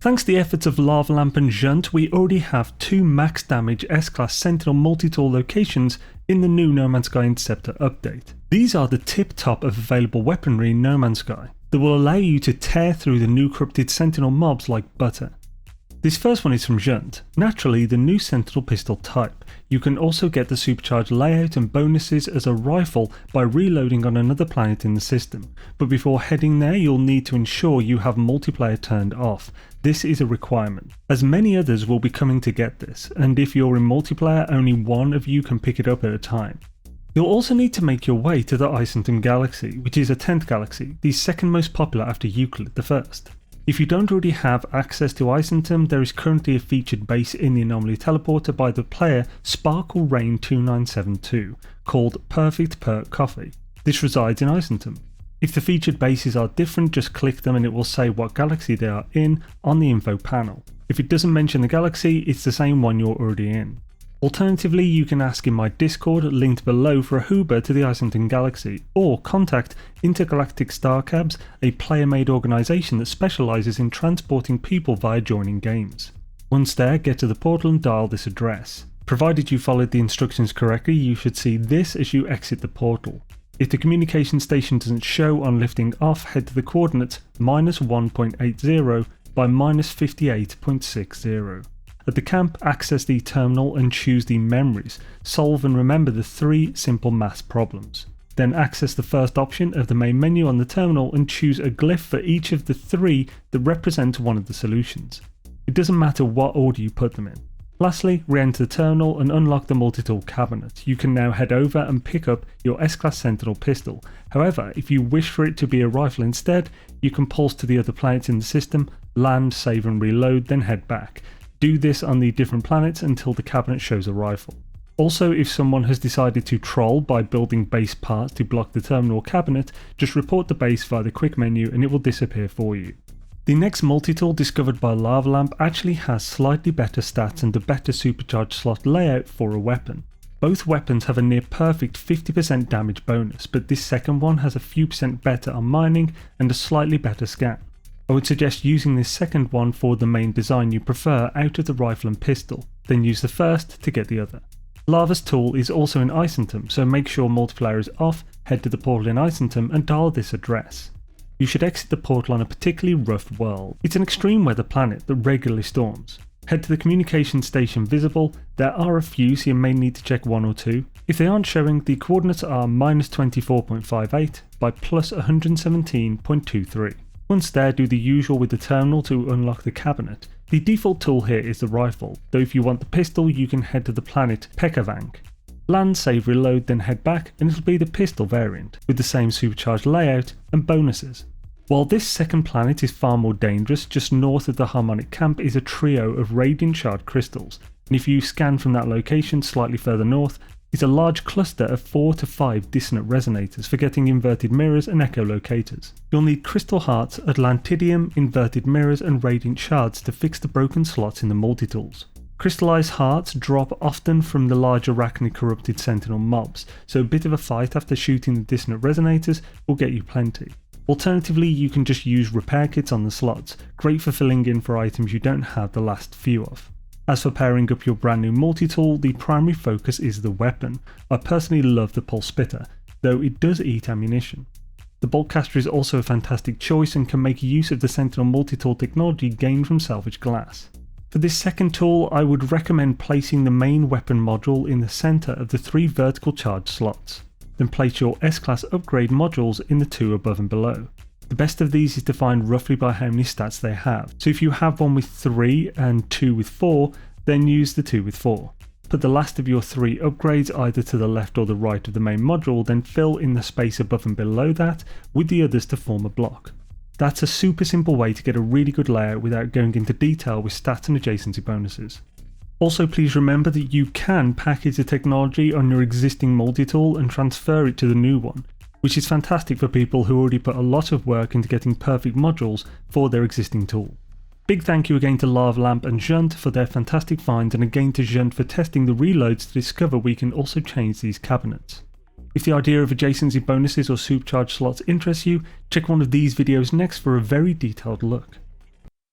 Thanks to the efforts of Lavalamp and Zhunt, we already have 2 max damage S-Class Sentinel Multi-Tool locations in the new No Man's Sky Interceptor update. These are the tip-top of available weaponry in No Man's Sky that will allow you to tear through the new corrupted Sentinel mobs like butter. This first one is from Junt, naturally the new Sentinel pistol type. You can also get the supercharged layout and bonuses as a rifle by reloading on another planet in the system, but before heading there you'll need to ensure you have multiplayer turned off. This is a requirement, as many others will be coming to get this, and if you're in multiplayer only one of you can pick it up at a time. You'll also need to make your way to the Xaine galaxy, which is a 10th galaxy, the second most popular after Euclid the first. If you don't already have access to Xaine, there is currently a featured base in the Anomaly Teleporter by the player Sparkle Rain 2972 called Perfect Perk Coffee. This resides in Xaine. If the featured bases are different, just click them and it will say what galaxy they are in on the info panel. If it doesn't mention the galaxy, it's the same one you're already in. Alternatively, you can ask in my Discord, linked below, for a Uber to the Xaine galaxy, or contact Intergalactic Starcabs, a player-made organisation that specialises in transporting people via joining games. Once there, get to the portal and dial this address. Provided you followed the instructions correctly, you should see this as you exit the portal. If the communication station doesn't show on lifting off, head to the coordinates -1.80 by -58.60. At the camp, access the terminal and choose the memories. Solve and remember the 3 simple maths problems. Then access the first option of the main menu on the terminal and choose a glyph for each of the 3 that represent one of the solutions. It doesn't matter what order you put them in. Lastly, re-enter the terminal and unlock the multi-tool cabinet. You can now head over and pick up your S-Class Sentinel pistol. However, if you wish for it to be a rifle instead, you can pulse to the other planets in the system, land, save and reload, then head back. Do this on the different planets until the cabinet shows a rifle. Also, if someone has decided to troll by building base parts to block the terminal cabinet, just report the base via the quick menu and it will disappear for you. The next multi-tool discovered by Lavalamp actually has slightly better stats and a better supercharged slot layout for a weapon. Both weapons have a near perfect 50% damage bonus, but this second one has a few percent better on mining and a slightly better scan. I would suggest using this second one for the main design you prefer out of the rifle and pistol, then use the first to get the other. Lava's tool is also in Xaine, so make sure multiplayer is off, head to the portal in Xaine and dial this address. You should exit the portal on a particularly rough world. It's an extreme weather planet that regularly storms. Head to the communication station visible. There are a few, so you may need to check 1 or 2. If they aren't showing, the coordinates are -24.58 by +117.23. Once there, do the usual with the terminal to unlock the cabinet. The default tool here is the rifle, though if you want the pistol you can head to the planet Pekavank. Land, save, reload, then head back and it'll be the pistol variant, with the same supercharged layout and bonuses. While this second planet is far more dangerous, just north of the Harmonic camp is a trio of Radiant Shard crystals, and if you scan from that location slightly further north, is a large cluster of 4 to 5 dissonant resonators for getting inverted mirrors and echolocators. You'll need crystal hearts, Atlantidium, inverted mirrors and radiant shards to fix the broken slots in the multi-tools. Crystallized hearts drop often from the large arachnid corrupted sentinel mobs, so a bit of a fight after shooting the dissonant resonators will get you plenty. Alternatively, you can just use repair kits on the slots, great for filling in for items you don't have the last few of. As for powering up your brand new multi-tool, the primary focus is the weapon. I personally love the pulse spitter, though it does eat ammunition. The boltcaster is also a fantastic choice and can make use of the Sentinel Multi-Tool technology gained from salvaged glass. For this second tool, I would recommend placing the main weapon module in the centre of the 3 vertical charge slots. Then place your S-Class upgrade modules in the 2 above and below. The best of these is defined roughly by how many stats they have, so if you have one with 3 and 2 with 4, then use the 2 with 4. Put the last of your 3 upgrades either to the left or the right of the main module, then fill in the space above and below that with the others to form a block. That's a super simple way to get a really good layout without going into detail with stats and adjacency bonuses. Also, please remember that you can package the technology on your existing multi-tool and transfer it to the new one, which is fantastic for people who already put a lot of work into getting perfect modules for their existing tool. Big thank you again to Lavalamp and Zhunt for their fantastic finds, and again to Zhunt for testing the reloads to discover we can also change these cabinets. If the idea of adjacency bonuses or supercharged slots interests you, check one of these videos next for a very detailed look.